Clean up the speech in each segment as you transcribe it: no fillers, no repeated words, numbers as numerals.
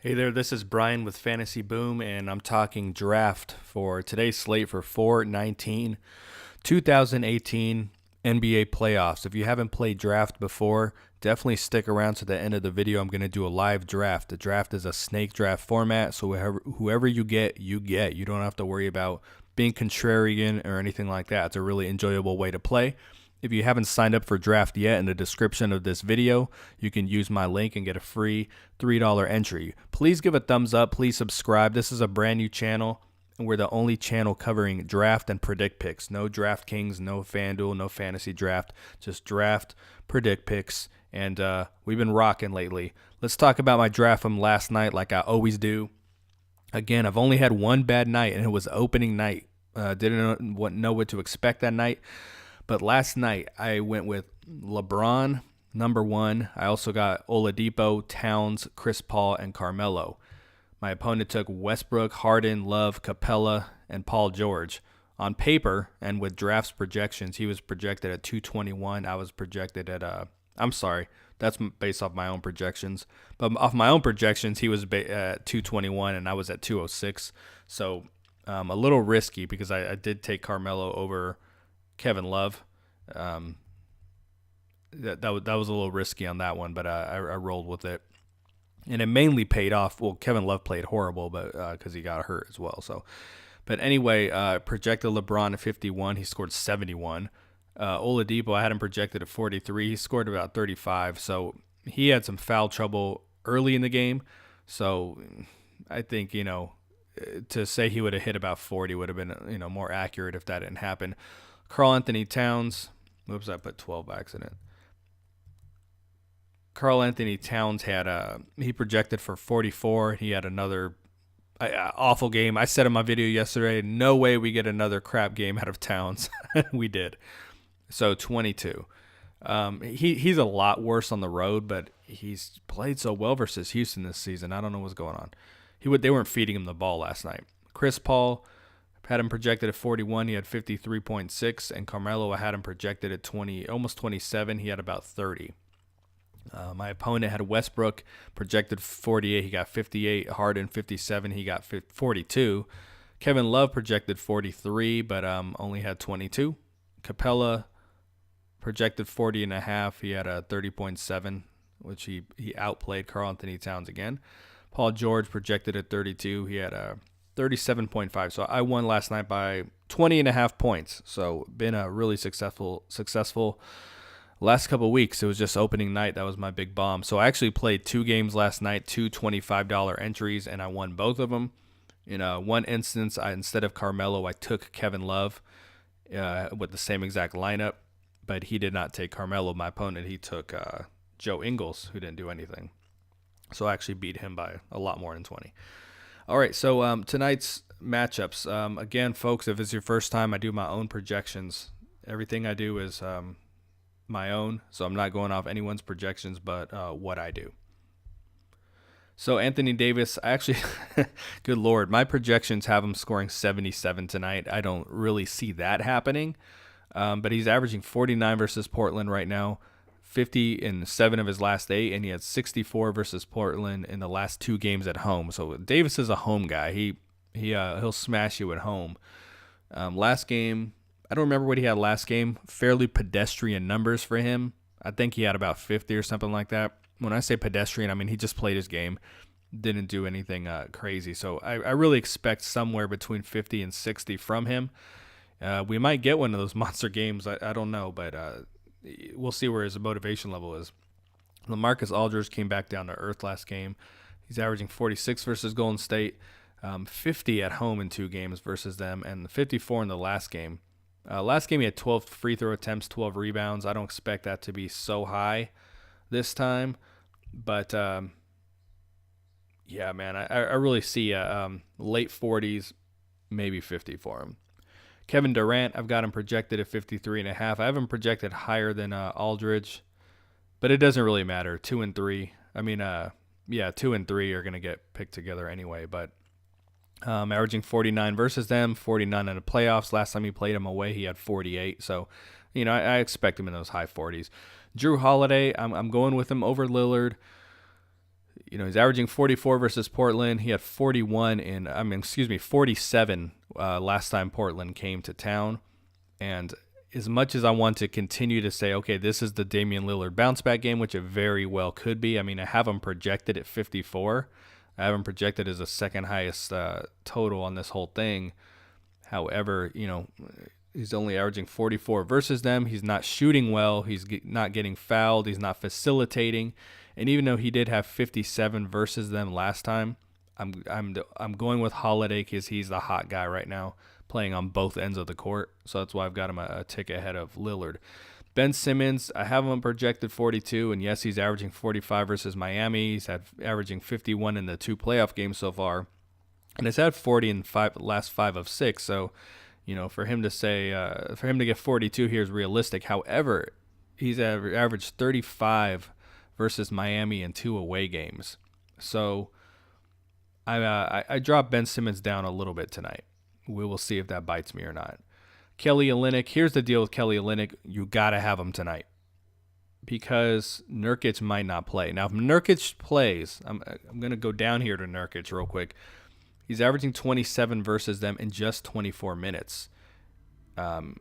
Hey there, this is Brian with Fantasy Boom, and I'm talking draft for today's slate for 4/19, 2018 NBA playoffs. If you haven't played draft before, definitely stick around to the end of the video. I'm going to do a live draft. The draft is a snake draft format, so whoever you get, you get. You don't have to worry about being contrarian or anything like that. It's a really enjoyable way to play. If you haven't signed up for draft yet, in the description of this video, you can use my link and get a free $3 entry. Please give a thumbs up. Please subscribe. This is a brand new channel, and we're the only channel covering draft and predict picks. No Draft Kings, no FanDuel, no fantasy draft, just draft, predict picks, and we've been rocking lately. Let's talk about my draft from last night like I always do. Again, I've only had one bad night, and it was opening night. Didn't know what to expect that night. But last night, I went with LeBron, number one. I also got Oladipo, Towns, Chris Paul, and Carmelo. My opponent took Westbrook, Harden, Love, Capella, and Paul George. On paper, and with drafts projections, he was projected at 221. I was projected at, I'm sorry, that's based off my own projections. But off my own projections, he was at 221, and I was at 206. So a little risky because I did take Carmelo over Kevin Love. That was a little risky on that one, but I rolled with it, and it mainly paid off. Well, Kevin Love played horrible, but because he got hurt as well. So, but anyway, projected LeBron at 51. He scored 71. Oladipo, I had him projected at 43. He scored about 35. So he had some foul trouble early in the game. So I think to say he would have hit about 40 would have been more accurate if that didn't happen. Karl Anthony Towns. Oops, I put 12 by accident. Karl Anthony Towns he projected for 44. He had another awful game. I said in my video yesterday, no way we get another crap game out of Towns. We did. So 22. He's a lot worse on the road, but he's played so well versus Houston this season. I don't know what's going on. They weren't feeding him the ball last night. Chris Paul had him projected at 41. He had 53.6, and Carmelo, I had him projected at 20, almost 27. He had about 30. My opponent had Westbrook projected 48. He got 58. Harden 57. He got 42. Kevin Love projected 43, but only had 22. Capella projected 40 and a half. He had a 30.7, which he outplayed Karl Anthony Towns again. Paul George projected at 32. He had a 37.5. So I won last night by 20 and a half points. So been a really successful last couple of weeks. It was just opening night. That was my big bomb. So I actually played 2 games last night, 2 $25 entries, and I won both of them. In one instance, instead of Carmelo, I took Kevin Love with the same exact lineup, but he did not take Carmelo. My opponent, he took Joe Ingles, who didn't do anything. So I actually beat him by a lot more than 20. All right, so tonight's matchups. Again, folks, if it's your first time, I do my own projections. Everything I do is my own, so I'm not going off anyone's projections, but what I do. So Anthony Davis, good Lord, my projections have him scoring 77 tonight. I don't really see that happening, but he's averaging 49 versus Portland right now. 50 in 7 of his last 8, and he had 64 versus Portland in the last 2 games at home. So Davis is a home guy. He'll smash you at home. Last game, I don't remember what he had last game. Fairly pedestrian numbers for him. I think he had about 50 or something like that. When I say pedestrian, I mean he just played his game, didn't do anything crazy. So I really expect somewhere between 50 and 60 from him. We might get one of those monster games. I don't know, but we'll see where his motivation level is. LaMarcus Aldridge came back down to earth last game. He's averaging 46 versus Golden State, 50 at home in 2 games versus them, and 54 in the last game. Last game he had 12 free throw attempts, 12 rebounds. I don't expect that to be so high this time, but yeah, man, I really see late 40s, maybe 50 for him. Kevin Durant, I've got him projected at 53.5. I have him projected higher than Aldridge, but it doesn't really matter. 2 and 3. I mean, 2 and 3 are going to get picked together anyway, but averaging 49 versus them, 49 in the playoffs. Last time he played him away, he had 48. So, I expect him in those high 40s. Drew Holiday, I'm going with him over Lillard. He's averaging 44 versus Portland. He had 47 last time Portland came to town. And as much as I want to continue to say, okay, this is the Damian Lillard bounce back game, which it very well could be. I mean, I have him projected at 54. I have him projected as the second highest total on this whole thing. However, he's only averaging 44 versus them. He's not shooting well. He's not getting fouled. He's not facilitating. And even though he did have 57 versus them last time, I'm going with Holiday because he's the hot guy right now, playing on both ends of the court. So that's why I've got him a tick ahead of Lillard. Ben Simmons, I have him projected 42, and yes, he's averaging 45 versus Miami. He's averaging 51 in the 2 playoff games so far, and he's had 40 in last 5 of 6. So, for him to get 42 here is realistic. However, he's averaged 35 versus Miami in 2 away games. So, I dropped Ben Simmons down a little bit tonight. We will see if that bites me or not. Kelly Olynyk, here's the deal with Kelly Olynyk. You got to have him tonight because Nurkic might not play. Now, if Nurkic plays, I'm going to go down here to Nurkic real quick. He's averaging 27 versus them in just 24 minutes. When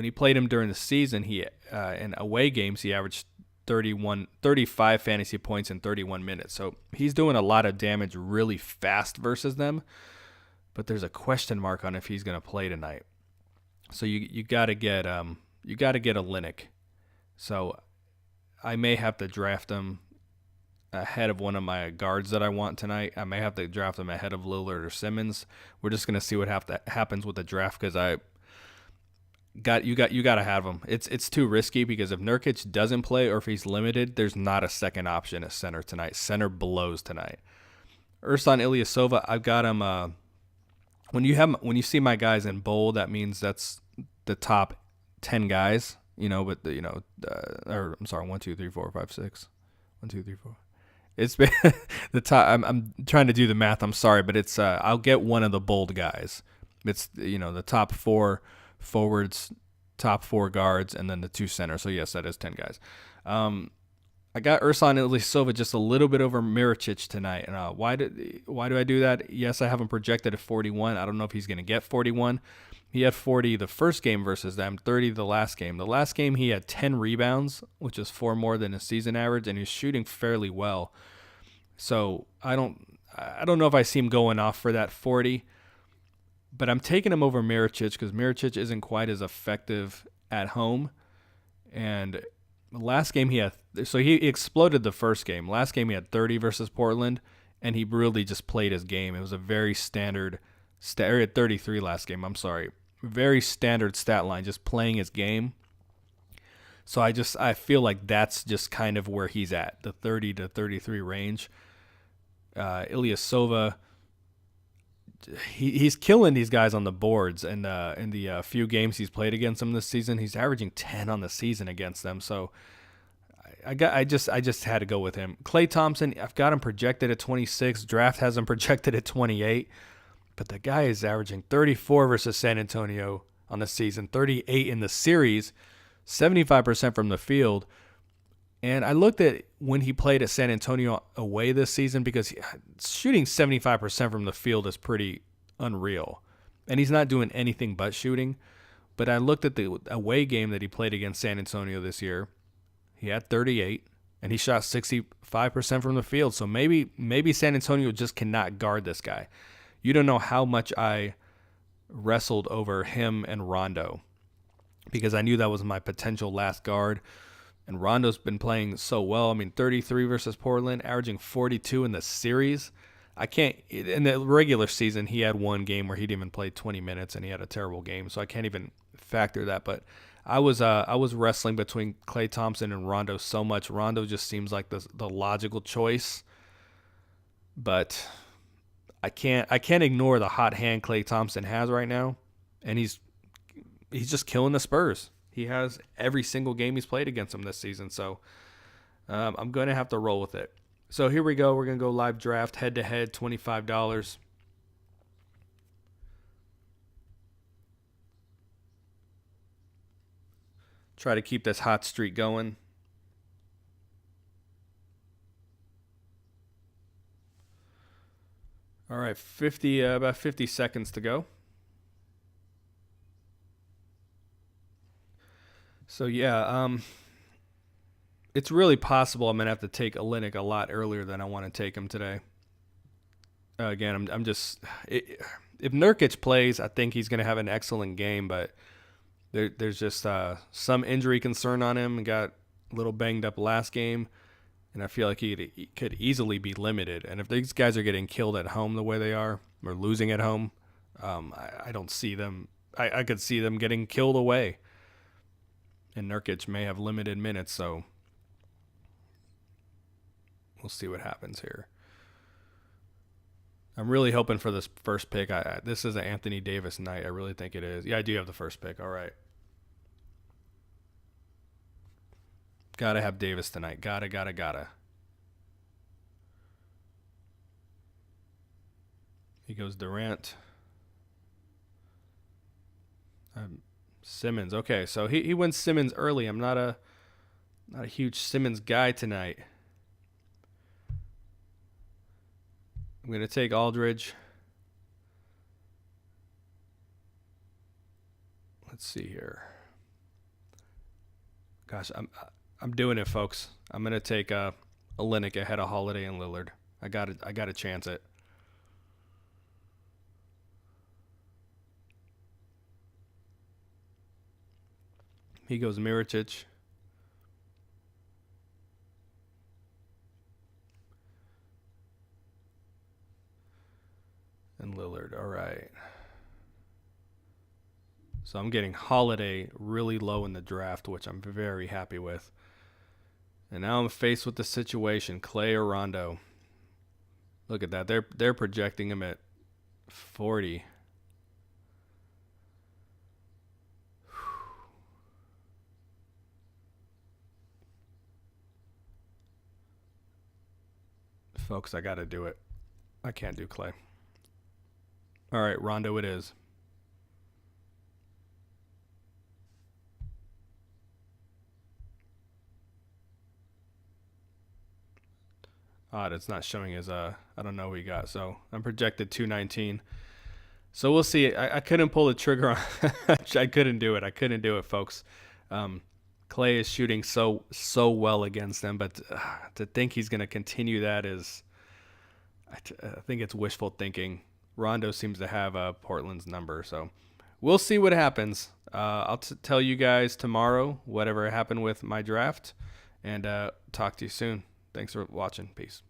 he played him during the season, he in away games, he averaged 35 fantasy points in 31 minutes. So he's doing a lot of damage really fast versus them. But there's a question mark on if he's going to play tonight. So you got to get Olynyk. So I may have to draft him ahead of one of my guards that I want tonight. I may have to draft him ahead of Lillard or Simmons. We're just going to see what happens with the draft because you got to have him. It's too risky because if Nurkic doesn't play or if he's limited, there's not a second option at center tonight. Center blows tonight. Ersan Ilyasova, I've got him. When you see my guys in bold, that means that's the top 10 guys. But I'm sorry, 1, 2, 3, 4, 5, 6. 1, 2, 3, 4. It's been the top. I'm trying to do the math. I'm sorry, but it's I'll get one of the bold guys. It's the top 4 forwards, top 4 guards, and then the 2 centers. So yes, that is 10 guys. I got Ersan Ilyasova just a little bit over Mirotic tonight. And why do I do that? Yes, I have him projected at 41. I don't know if he's going to get 41. He had 40 the first game versus them, 30 the last game. The last game he had 10 rebounds, which is 4 more than his season average, and he's shooting fairly well. So I don't know if I see him going off for that 40, but I'm taking him over Mirotic because Mirotic isn't quite as effective at home. And the last game he exploded the first game. Last game he had 30 versus Portland, and he really just played his game. It was a very standard he had 33 last game. I'm sorry. Very standard stat line, just playing his game. So I feel like that's just kind of where he's at, the 30 to 33 range. Ilyasova, he's killing these guys on the boards, and in the few games he's played against them this season, he's averaging 10 on the season against them. So I just had to go with him. Klay Thompson, I've got him projected at 26. Draft has him projected at 28. But the guy is averaging 34 versus San Antonio on the season, 38 in the series, 75% from the field. And I looked at when he played at San Antonio away this season because shooting 75% from the field is pretty unreal. And he's not doing anything but shooting. But I looked at the away game that he played against San Antonio this year. He had 38, and he shot 65% from the field. So maybe San Antonio just cannot guard this guy. You don't know how much I wrestled over him and Rondo because I knew that was my potential last guard. And Rondo's been playing so well. I mean, 33 versus Portland, averaging 42 in the series. In the regular season, he had one game where he didn't even play 20 minutes and he had a terrible game. So I can't even factor that. But I was wrestling between Klay Thompson and Rondo so much. Rondo just seems like the logical choice. But I can't ignore the hot hand Klay Thompson has right now, and he's just killing the Spurs. He has every single game he's played against them this season, so I'm going to have to roll with it. So here we go. We're going to go live draft head-to-head, $25. Try to keep this hot streak going. All right, about 50 seconds to go. So yeah, it's really possible I'm gonna have to take Olynyk a lot earlier than I want to take him today. Again, I'm just if Nurkic plays, I think he's gonna have an excellent game, but there's just some injury concern on him. He got a little banged up last game, and I feel like he could easily be limited. And if these guys are getting killed at home the way they are, or losing at home, I don't see them. I could see them getting killed away. And Nurkic may have limited minutes, so we'll see what happens here. I'm really hoping for this first pick. This is an Anthony Davis night. I really think it is. Yeah, I do have the first pick. All right. Gotta have Davis tonight. Gotta. He goes Durant. Simmons. Okay, so he went Simmons early. I'm not a huge Simmons guy tonight. I'm gonna take Aldridge. Let's see here. Gosh, I'm doing it, folks. I'm gonna take Olynyk ahead of Holiday and Lillard. I gotta chance it. He goes Mirotic. And Lillard. All right. So I'm getting Holiday really low in the draft, which I'm very happy with. And now I'm faced with the situation, Clay or Rondo. Look at that. They're projecting him at 40. Folks, I got to do it. I can't do Clay. All right, Rondo it is. Odd, it's not showing his, I don't know what he got. So I'm projected 219. So we'll see. I couldn't pull the trigger on. I couldn't do it, folks. Clay is shooting so well against them, but to think he's going to continue that is, I think it's wishful thinking. Rondo seems to have Portland's number, so we'll see what happens. I'll tell you guys tomorrow whatever happened with my draft, and talk to you soon. Thanks for watching. Peace.